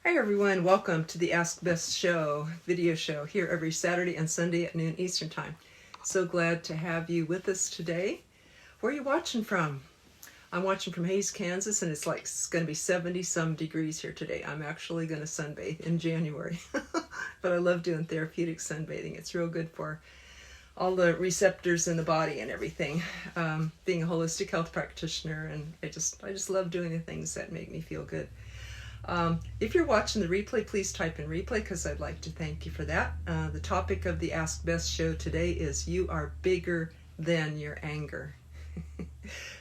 Hi everyone, welcome to the Ask Bess show, video show, here every Saturday and Sunday at noon Eastern Time. So glad to have you with us today. Where are you watching from? I'm watching from Hays, Kansas, and it's going to be 70-some degrees here today. I'm actually going to sunbathe in January, but I love doing therapeutic sunbathing. It's real good for all the receptors in the body and everything. Being a holistic health practitioner, and I just love doing the things that make me feel good. If you're watching the replay, please type in replay because I'd like to thank you for that. The topic of the Ask Bess show today is you are bigger than your anger.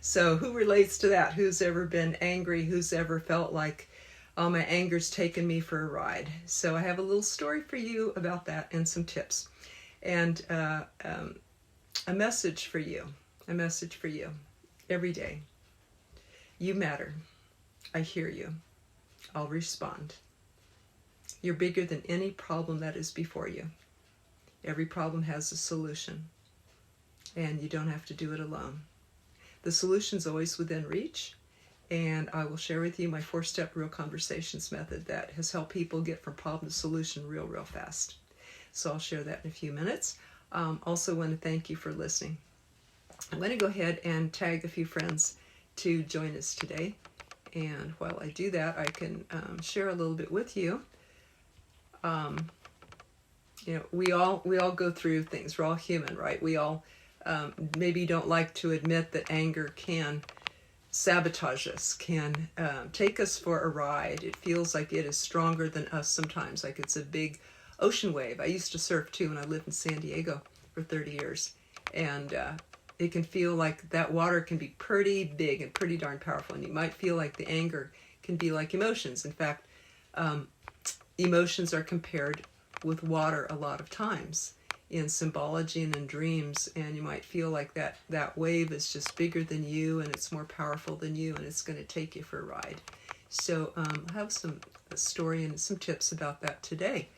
So who relates to that? Who's ever been angry? Who's ever felt like, oh, my anger's taken me for a ride? So I have a little story for you about that and some tips. And a message for you. A message for you every day. You matter. I hear you. I'll respond. You're bigger than any problem that is before you. Every problem has a solution, and you don't have to do it alone. The solution's always within reach, and I will share with you my 4-step real conversations method that has helped people get from problem to solution real fast. So I'll share that in a few minutes. Also want to thank you for listening. I'm going to go ahead and tag a few friends to join us today. And while I do that, I can share a little bit with you. We all go through things. We're all human, right? We all maybe don't like to admit that anger can sabotage us, can take us for a ride. It feels like it is stronger than us sometimes, like it's a big ocean wave. I used to surf too when I lived in San Diego for 30 years. And it can feel like that water can be pretty big and pretty darn powerful. And you might feel like the anger can be like emotions. In fact, emotions are compared with water a lot of times in symbology and in dreams. And you might feel like that wave is just bigger than you and it's more powerful than you and it's going to take you for a ride. So I have a story and some tips about that today.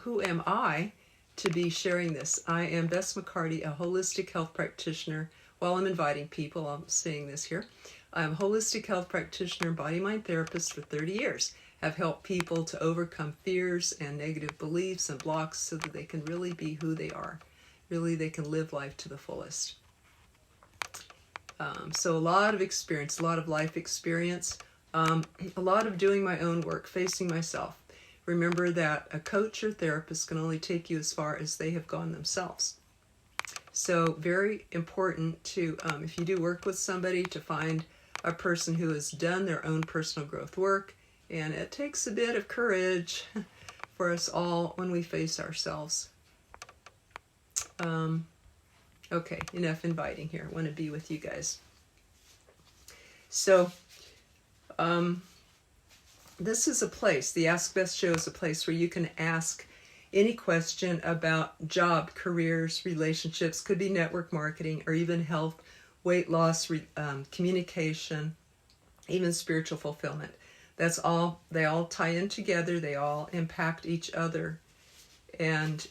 Who am I to be sharing this? I am Bess McCarty, a holistic health practitioner. While I'm inviting people, I'm saying this here. I'm a holistic health practitioner and body-mind therapist for 30 years. Have helped people to overcome fears and negative beliefs and blocks so that they can really be who they are. Really, they can live life to the fullest. So a lot of experience, a lot of life experience, a lot of doing my own work, facing myself. Remember that a coach or therapist can only take you as far as they have gone themselves. So very important to, if you do work with somebody, to find a person who has done their own personal growth work. And it takes a bit of courage for us all when we face ourselves. Okay, enough inviting here. I want to be with you guys. So, this is a place, the Ask Bess show is a place where you can ask any question about job, careers, relationships, could be network marketing, or even health, weight loss, communication, even spiritual fulfillment. That's all, they all tie in together, they all impact each other, and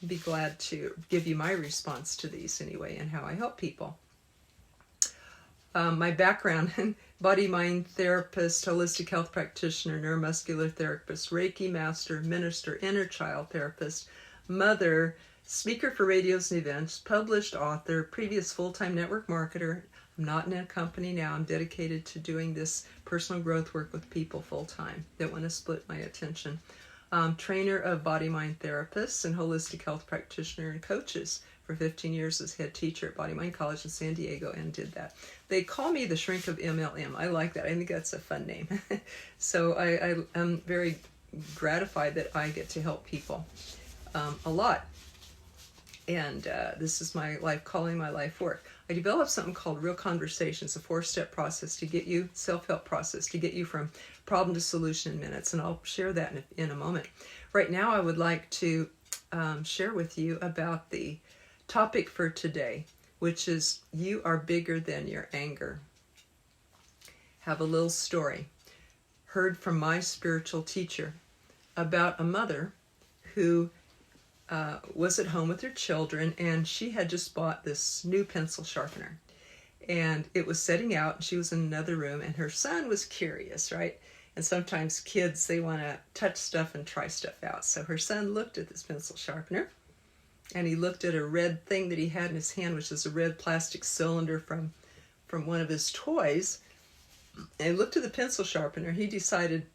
be glad to give you my response to these anyway and how I help people. My background, body-mind therapist, holistic health practitioner, neuromuscular therapist, Reiki master, minister, inner child therapist, mother, speaker for radios and events, published author, previous full-time network marketer. I'm not in a company now. I'm dedicated to doing this personal growth work with people full-time. Don't want to split my attention. Trainer of body-mind therapists and holistic health practitioner and coaches. For 15 years as head teacher at Body Mind College in San Diego and did that. They call me the shrink of MLM. I like that. I think that's a fun name. So I'm very gratified that I get to help people a lot. And this is my life calling, my life work. I developed something called Real Conversations, a 4-step process to get you, self-help process, to get you from problem to solution in minutes. And I'll share that in a moment. Right now, I would like to share with you about the topic for today, which is you are bigger than your anger. Have a little story. Heard from my spiritual teacher about a mother who was at home with her children, and she had just bought this new pencil sharpener. And it was setting out, and she was in another room, and her son was curious, right? And sometimes kids, they want to touch stuff and try stuff out. So her son looked at this pencil sharpener, and he looked at a red thing that he had in his hand, which is a red plastic cylinder from one of his toys. And he looked at the pencil sharpener. He decided,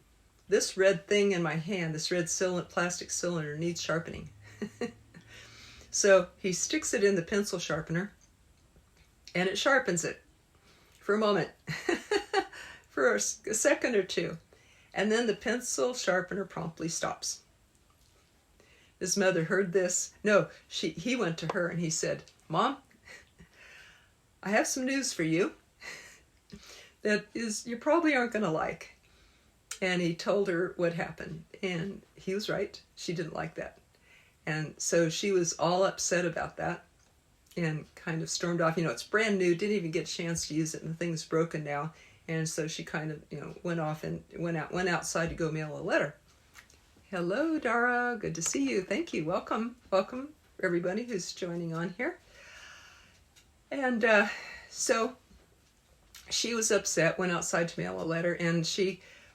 this red thing in my hand, this red plastic cylinder needs sharpening. So he sticks it in the pencil sharpener, and it sharpens it for a moment, for a second or two. And then the pencil sharpener promptly stops. His mother heard this. No, he went to her and he said, Mom, I have some news for you that you probably aren't going to like. And he told her what happened. And he was right. She didn't like that. And so she was all upset about that and kind of stormed off. It's brand new, didn't even get a chance to use it, and the thing's broken now. And so she kind of, went off and went outside to go mail a letter. Hello, Dara. Good to see you. Thank you. Welcome, everybody who's joining on here. And so she was upset, went outside to mail a letter, and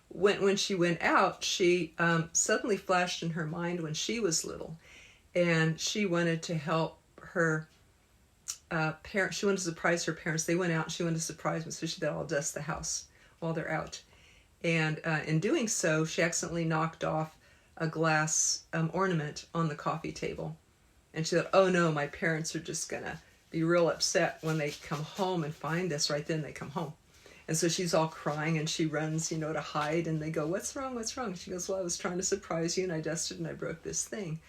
when she went out, she suddenly flashed in her mind when she was little, and she wanted to help her parents. She wanted to surprise her parents. They went out and she wanted to surprise them, so she thought, I'll dust the house while they're out. And in doing so, she accidentally knocked off a glass ornament on the coffee table. And she thought, oh no, my parents are just going to be real upset when they come home and find this. Right then they come home. And so she's all crying and she runs, to hide. And they go, what's wrong? What's wrong? She goes, well, I was trying to surprise you and I dusted and I broke this thing.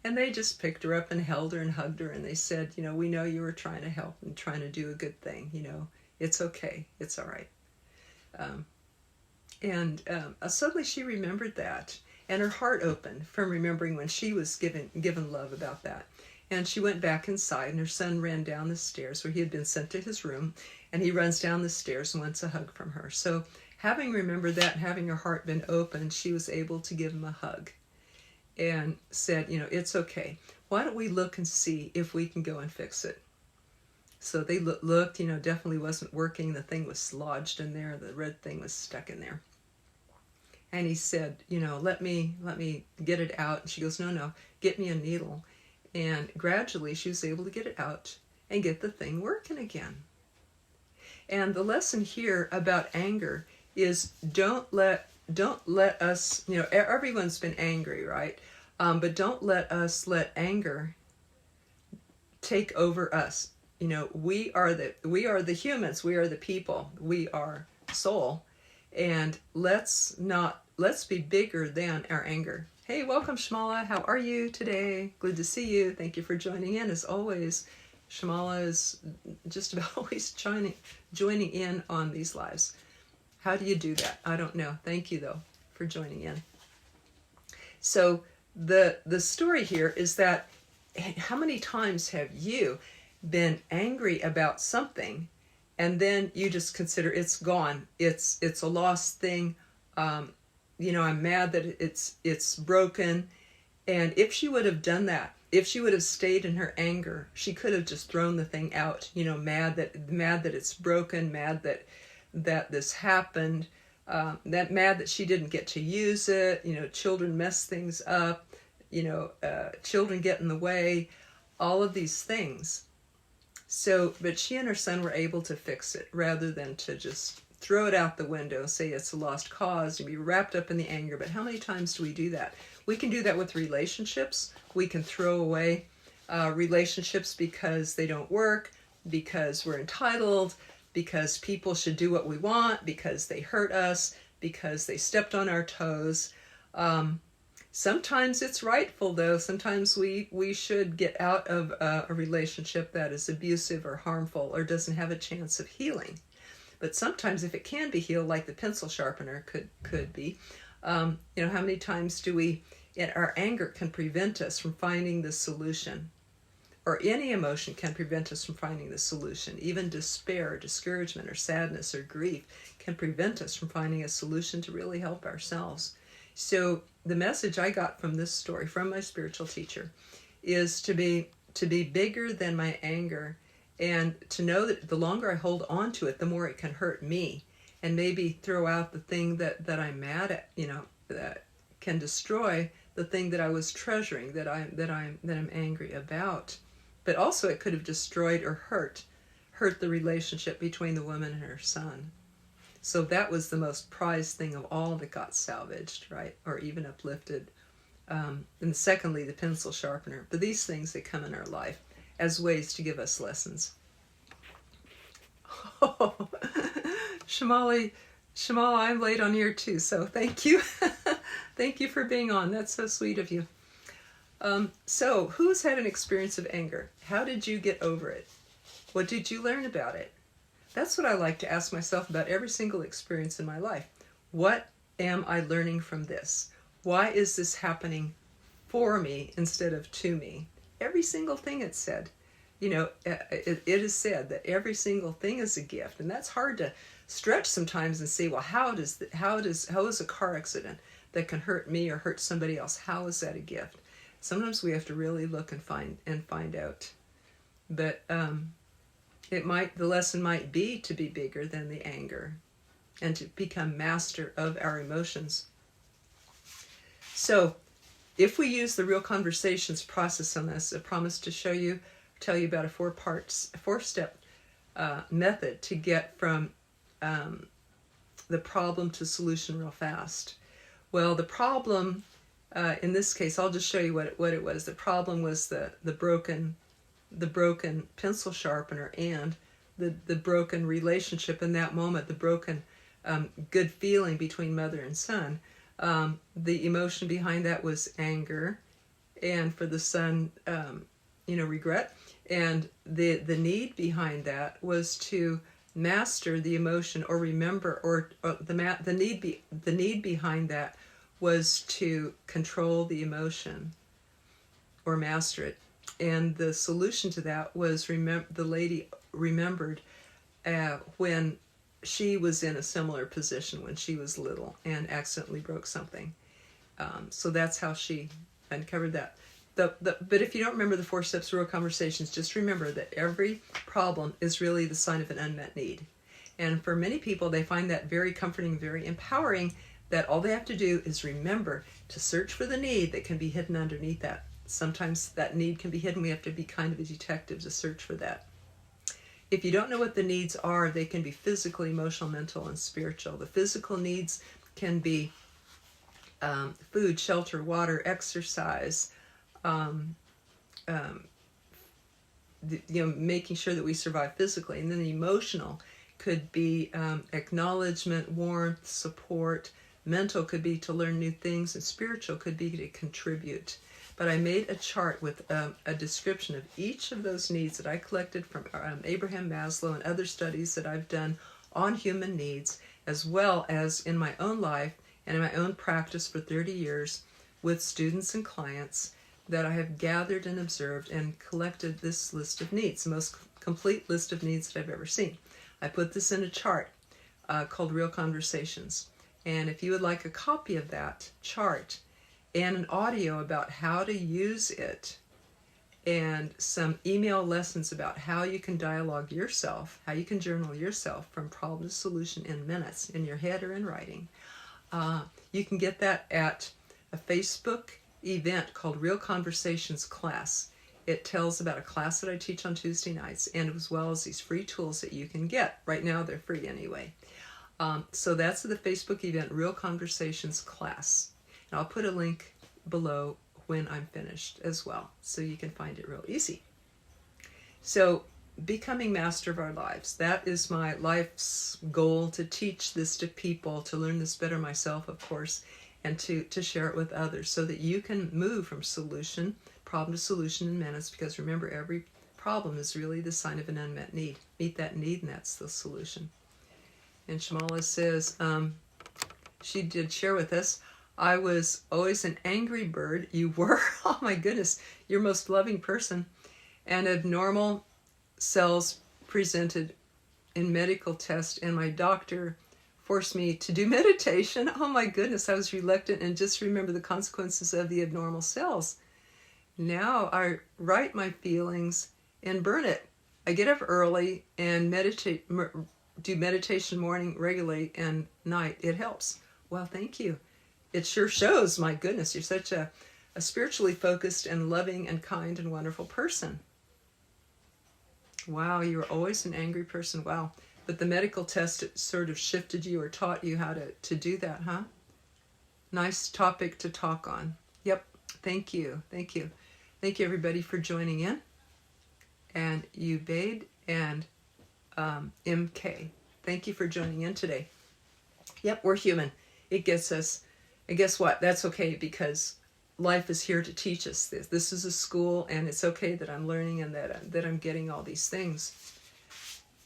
And they just picked her up and held her and hugged her. And they said, we know you were trying to help and trying to do a good thing. It's okay. It's all right. Suddenly she remembered that. And her heart opened from remembering when she was given love about that. And she went back inside, and her son ran down the stairs where he had been sent to his room. And he runs down the stairs and wants a hug from her. So having remembered that, and having her heart been opened, she was able to give him a hug. And said, it's okay. Why don't we look and see if we can go and fix it? So they looked, definitely wasn't working. The thing was lodged in there. The red thing was stuck in there. And he said, let me get it out. And she goes, no, get me a needle. And gradually she was able to get it out and get the thing working again. And the lesson here about anger is don't let us, everyone's been angry, right? But don't let us let anger take over us. We are the humans, we are the people, we are soul. And let's be bigger than our anger. Hey, welcome, Shamala. How are you today? Good to see you. Thank you for joining in. As always, Shamala is just about always joining in on these lives. How do you do that? I don't know. Thank you, though, for joining in. So the story here is that how many times have you been angry about something and then you just consider it's gone. It's a lost thing. I'm mad that it's broken. And if she would have done that, if she would have stayed in her anger, she could have just thrown the thing out, mad that it's broken, mad that this happened, that mad that she didn't get to use it, children mess things up, children get in the way, all of these things. So, but she and her son were able to fix it rather than to just throw it out the window, say it's a lost cause, and be wrapped up in the anger. But how many times do we do that? We can do that with relationships. We can throw away relationships because they don't work, because we're entitled, because people should do what we want, because they hurt us, because they stepped on our toes. Sometimes it's rightful, though. Sometimes we should get out of a relationship that is abusive or harmful or doesn't have a chance of healing. But sometimes if it can be healed, like the pencil sharpener could be, how many times our anger can prevent us from finding the solution, or any emotion can prevent us from finding the solution. Even despair, or discouragement, or sadness, or grief can prevent us from finding a solution to really help ourselves. So the message I got from this story, from my spiritual teacher, is to be bigger than my anger, and to know that the longer I hold on to it, the more it can hurt me. and maybe throw out the thing that I'm mad at, that can destroy the thing that I was treasuring, that I'm angry about. But also it could have destroyed or hurt the relationship between the woman and her son. So that was the most prized thing of all that got salvaged, right? Or even uplifted. And secondly, the pencil sharpener. But these things, they come in our life as ways to give us lessons. Oh, Shamali, I'm late on here too, so thank you. Thank you for being on. That's so sweet of you. So, who's had an experience of anger? How did you get over it? What did you learn about it? That's what I like to ask myself about every single experience in my life. What am I learning from this? Why is this happening for me instead of to me? Every single thing it said. It is said that every single thing is a gift, and that's hard to stretch sometimes and say, well, how is a car accident that can hurt me or hurt somebody else? How is that a gift? Sometimes we have to really look and find out. But the lesson might be to be bigger than the anger and to become master of our emotions. So if we use the Real Conversations process on this, I promise to tell you about a four-step method to get from the problem to solution real fast. Well, the problem, in this case, I'll just show you what it was. The problem was the broken pencil sharpener and the broken relationship in that moment, the broken good feeling between mother and son. The emotion behind that was anger, and for the son, regret. And the need behind that was to master the emotion or remember, or the need behind that was to control the emotion or master it. And the solution to that was the lady remembered when she was in a similar position when she was little and accidentally broke something. So that's how she uncovered that. But if you don't remember the 4 steps to Real Conversations, just remember that every problem is really the sign of an unmet need. And for many people, they find that very comforting, very empowering, that all they have to do is remember to search for the need that can be hidden underneath that. Sometimes that need can be hidden. We have to be kind of a detective to search for that. If you don't know what the needs are, they can be physical, emotional, mental, and spiritual. The physical needs can be food, shelter, water, exercise, making sure that we survive physically. And then the emotional could be acknowledgement, warmth, support. Mental could be to learn new things, and spiritual could be to contribute. But I made a chart with a description of each of those needs that I collected from Abraham Maslow and other studies that I've done on human needs, as well as in my own life and in my own practice for 30 years with students and clients, that I have gathered and observed and collected this list of needs, the most complete list of needs that I've ever seen. I put this in a chart called Real Conversations. And if you would like a copy of that chart and an audio about how to use it, and some email lessons about how you can dialogue yourself, how you can journal yourself from problem to solution in minutes, in your head or in writing, you can get that at a Facebook event called Real Conversations Class. It tells about a class that I teach on Tuesday nights, and as well as these free tools that you can get. Right now they're free anyway. So that's the Facebook event, Real Conversations Class. And I'll put a link below when I'm finished as well, so you can find it real easy. So becoming master of our lives, that is my life's goal, to teach this to people, to learn this better myself, of course, and to share it with others so that you can move from problem to solution in minutes, because remember, every problem is really the sign of an unmet need. Meet that need, and that's the solution. And Shamala says, she did share with us, I was always an angry bird. You were? Oh my goodness, your most loving person. And abnormal cells presented in medical test, and my doctor forced me to do meditation. Oh my goodness, I was reluctant and just remember the consequences of the abnormal cells. Now I write my feelings and burn it. I get up early and meditate, do meditation morning regularly and night. It helps. Well, thank you. It sure shows. My goodness, you're such a spiritually focused and loving and kind and wonderful person. Wow, you were always an angry person. Wow. But the medical test sort of shifted you or taught you how to do that, huh? Nice topic to talk on. Yep. Thank you. Thank you. Thank you, everybody, for joining in. And Ubaid and MK. Thank you for joining in today. Yep, we're human. It gets us. And guess what? That's okay, because life is here to teach us this. This is a school, and it's okay that I'm learning and that I'm getting all these things.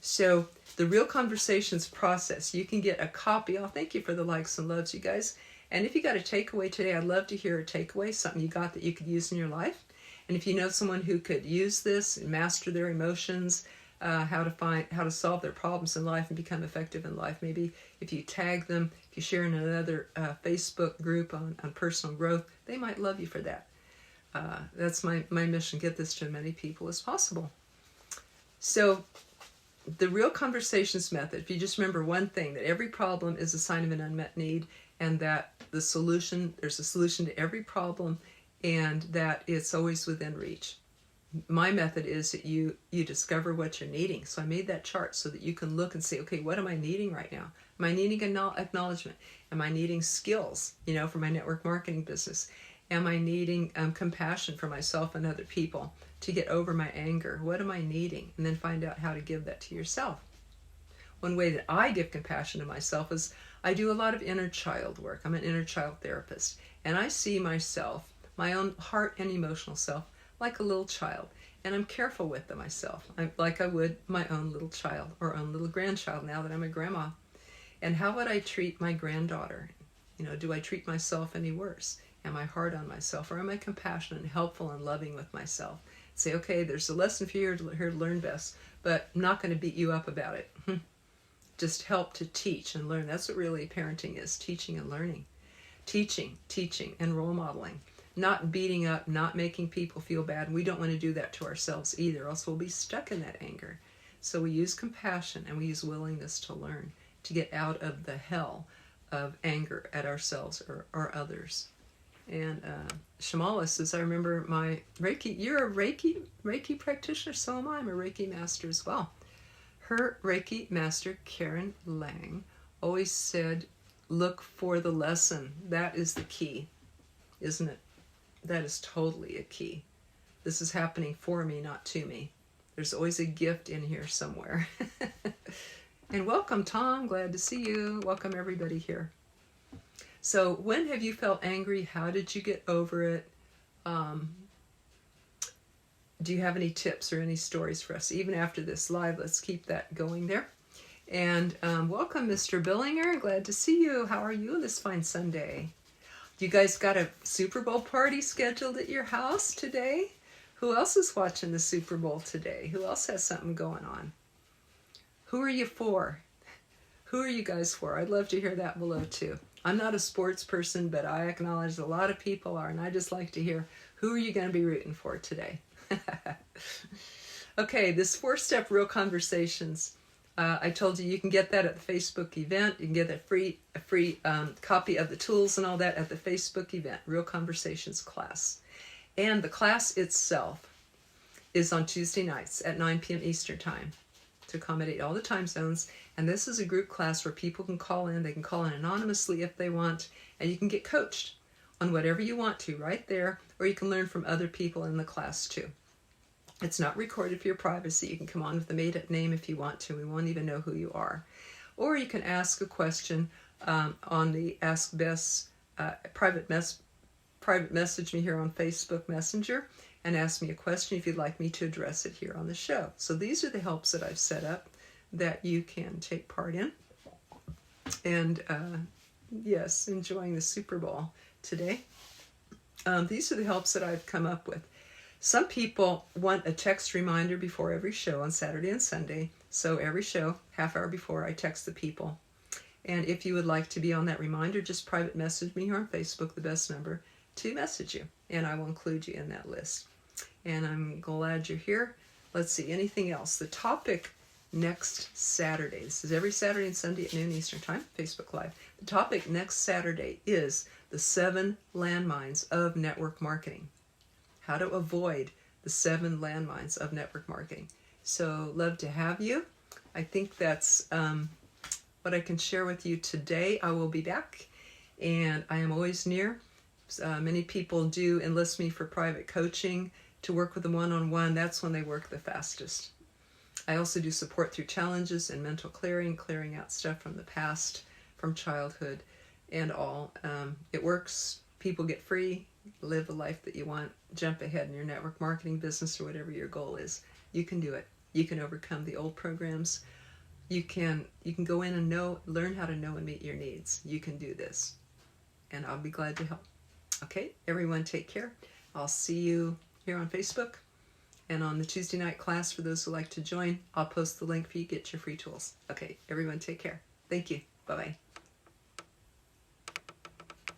So the Real Conversations process, you can get a copy. Oh, thank you for the likes and loves, you guys. And if you got a takeaway today, I'd love to hear a takeaway, something you got that you could use in your life. And if you know someone who could use this and master their emotions, how to solve their problems in life and become effective in life, maybe if you tag them, if you share in another Facebook group on personal growth, they might love you for that. That's my mission, get this to as many people as possible. So the Real Conversations method, if you just remember one thing, that every problem is a sign of an unmet need, and that there's a solution to every problem, and that it's always within reach. My method is that you discover what you're needing. So I made that chart so that you can look and say, okay, what am I needing right now? Am I needing acknowledgement? Am I needing skills, for my network marketing business? Am I needing compassion for myself and other people to get over my anger? What am I needing? And then find out how to give that to yourself. One way that I give compassion to myself is I do a lot of inner child work. I'm an inner child therapist. And I see myself, my own heart and emotional self, like a little child. And I'm careful with myself, like I would my own little child or own little grandchild now that I'm a grandma. And how would I treat my granddaughter? Do I treat myself any worse? Am I hard on myself, or am I compassionate and helpful and loving with myself? Say, okay, there's a lesson for you here to learn, Bess, but I'm not going to beat you up about it. Just help to teach and learn. That's what really parenting is, teaching and learning. Teaching, and role modeling. Not beating up, not making people feel bad. And we don't want to do that to ourselves either, else we'll be stuck in that anger. So we use compassion and we use willingness to learn, to get out of the hell of anger at ourselves or others. And Shamala says, I remember my Reiki, you're a Reiki practitioner, so am I. I'm a Reiki master as well. Her Reiki master, Karen Lang, always said, look for the lesson. That is the key, isn't it? That is totally a key. This is happening for me, not to me. There's always a gift in here somewhere. And welcome, Tom. Glad to see you. Welcome, everybody here. So when have you felt angry? How did you get over it? Do you have any tips or any stories for us? Even after this live, let's keep that going there. And welcome, Mr. Billinger. Glad to see you. How are you this fine Sunday? You guys got a Super Bowl party scheduled at your house today? Who else is watching the Super Bowl today? Who else has something going on? Who are you for? Who are you guys for? I'd love to hear that below too. I'm not a sports person, but I acknowledge a lot of people are, and I just like to hear, who are you going to be rooting for today? Okay, this 4-step Real Conversations. I told you can get that at the Facebook event. You can get a free copy of the tools and all that at the Facebook event, Real Conversations class. And the class itself is on Tuesday nights at 9 p.m. Eastern Time to accommodate all the time zones. And this is a group class where people can call in. They can call in anonymously if they want, and you can get coached on whatever you want to right there, or you can learn from other people in the class too. It's not recorded for your privacy. You can come on with a made-up name if you want to. We won't even know who you are. Or you can ask a question on the Ask Bess private message me here on Facebook Messenger and ask me a question if you'd like me to address it here on the show. So these are the helps that I've set up that you can take part in. And yes, enjoying the Super Bowl today. These are the helps that I've come up with. Some people want a text reminder before every show on Saturday and Sunday. So every show, half hour before, I text the people. And if you would like to be on that reminder, just private message me here on Facebook, the best number to message you. And I will include you in that list. And I'm glad you're here. Let's see, anything else? The topic next Saturday. This is every Saturday and Sunday at noon Eastern Time, Facebook Live. The topic next Saturday is the 7 landmines of network marketing. How to avoid the 7 landmines of network marketing. So, love to have you. I think that's what I can share with you today. I will be back, and I am always near. Many people do enlist me for private coaching to work with them one-on-one. That's when they work the fastest. I also do support through challenges and mental clearing out stuff from the past, from childhood, and all. It works. People get free, live the life that you want, jump ahead in your network marketing business or whatever your goal is. You can do it. You can overcome the old programs. You can go in and learn how to know and meet your needs. You can do this, and I'll be glad to help. Okay, everyone, take care. I'll see you here on Facebook. And on the Tuesday night class, for those who like to join, I'll post the link for you to get your free tools. Okay, everyone take care. Thank you. Bye-bye.